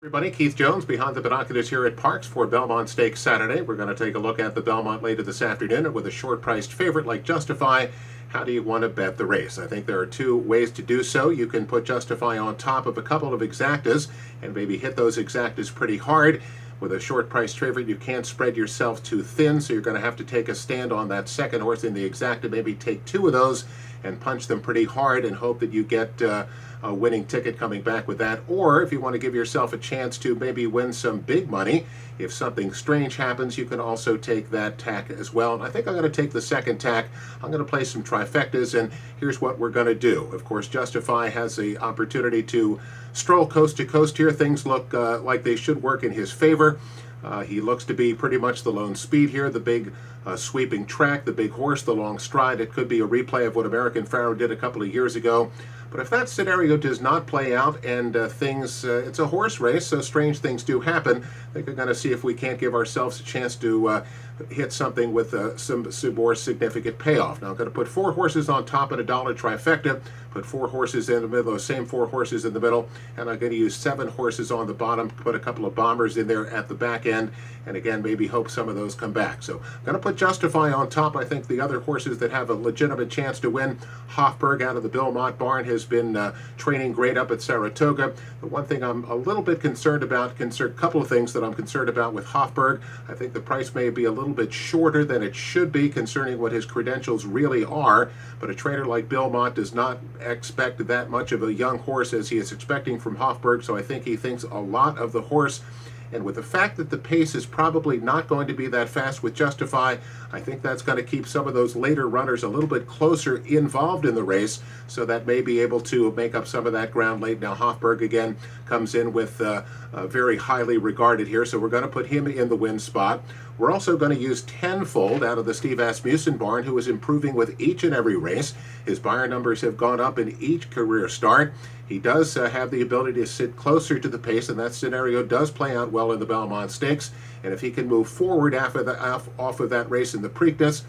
Everybody, Keith Jones behind the binoculars here at Parks for Belmont Stakes Saturday. We're going to take a look at the Belmont later this afternoon, and with a short-priced favorite like Justify, how do you want to bet the race? I think there are two ways to do so. You can put Justify on top of a couple of exactas and maybe hit those exactas pretty hard. With a short-priced favorite, you can't spread yourself too thin, so you're going to have to take a stand on that second horse in the exacta, maybe take two of those and punch them pretty hard and hope that you get a winning ticket coming back with that. Or if you want to give yourself a chance to maybe win some big money, if something strange happens, you can also take that tack as well. And I think I'm going to take the second tack. I'm going to play some trifectas, and here's what we're going to do. Of course, Justify has the opportunity to stroll coast to coast here. Things look like they should work in his favor. He looks to be pretty much the lone speed here, the big sweeping track, the big horse, the long stride. It could be a replay of what American Pharaoh did a couple of years ago. But if that scenario does not play out and it's a horse race, so strange things do happen, I think we're going to see if we can't give ourselves a chance to hit something with some more significant payoff. Now I'm going to put four horses on top at $1 trifecta, put four horses in the middle, those same four horses in the middle, and I'm going to use 7 horses on the bottom, put a couple of bombers in there at the back end, and again, maybe hope some of those come back. So I'm going to put Justify on top. I think the other horses that have a legitimate chance to win, Hofburg out of the Belmont barn has been training great up at Saratoga. The one thing I'm a little bit concerned about, a couple of things that I'm concerned about with Hofburg. I think the price may be a little bit shorter than it should be concerning what his credentials really are, but a trainer like Belmont does not expect that much of a young horse as he is expecting from Hofburg, so I think he thinks a lot of the horse. And with the fact that the pace is probably not going to be that fast with Justify, I think that's going to keep some of those later runners a little bit closer involved in the race, so that may be able to make up some of that ground late. Now Hofburg again comes in with very highly regarded here, so we're going to put him in the win spot. We're also going to use Tenfold out of the Steve Asmussen barn, who is improving with each and every race. His Beyer numbers have gone up in each career start. He does have the ability to sit closer to the pace, and that scenario does play out well in the Belmont Stakes. And if he can move forward off of that race in the Preakness,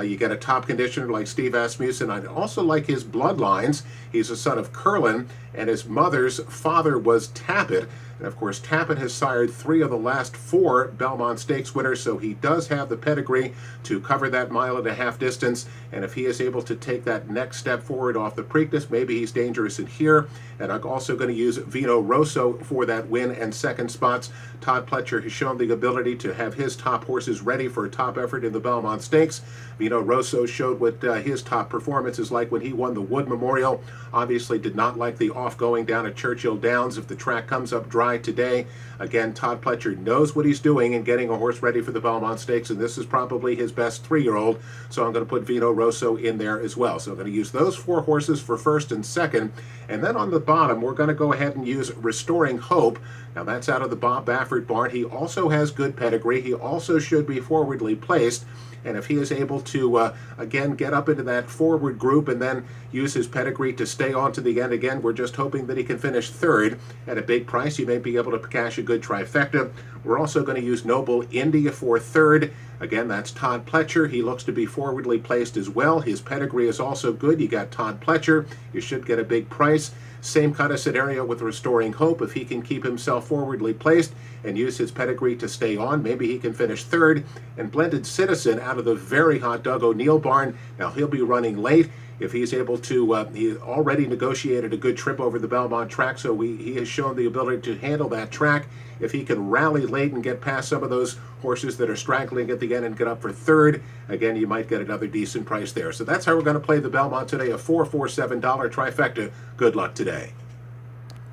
you get a top conditioner like Steve Asmussen. I'd also like his bloodlines. He's a son of Curlin, and his mother's father was Tappet. And of course, Tappet has sired 3 of the last 4 Belmont Stakes winners, so he does have the pedigree to cover that 1.5 mile distance. And if he is able to take that next step forward off the Preakness, maybe he's dangerous in here. And I'm also going to use Vino Rosso for that win and second spots. Todd Pletcher has shown the ability to have his top horses ready for a top effort in the Belmont Stakes. Vino Rosso showed what his top performance is like when he won the Wood Memorial. Obviously did not like the off-going down at Churchill Downs if the track comes up dry today. Again, Todd Pletcher knows what he's doing in getting a horse ready for the Belmont Stakes, and this is probably his best 3-year-old, so I'm going to put Vino Rosso in there as well. So I'm going to use those 4 horses for first and second, and then on the bottom, we're going to go ahead and use Restoring Hope. Now that's out of the Bob Baffert barn. He also has good pedigree. He also should be forwardly placed. And if he is able to, again, get up into that forward group and then use his pedigree to stay on to the end again, we're just hoping that he can finish 3rd at a big price. He may be able to cash a good trifecta. We're also going to use Noble India for 3rd. Again, that's Todd Pletcher. He looks to be forwardly placed as well. His pedigree is also good. You got Todd Pletcher. You should get a big price. Same kind of scenario with Restoring Hope. If he can keep himself forwardly placed and use his pedigree to stay on, maybe he can finish 3rd. And Blended Citizen out of the very hot Doug O'Neill barn. Now he'll be running late. If he's able to, he already negotiated a good trip over the Belmont track, so he has shown the ability to handle that track. If he can rally late and get past some of those horses that are straggling at the end and get up for 3rd, again, you might get another decent price there. So that's how we're going to play the Belmont today, a $447 trifecta. Good luck today.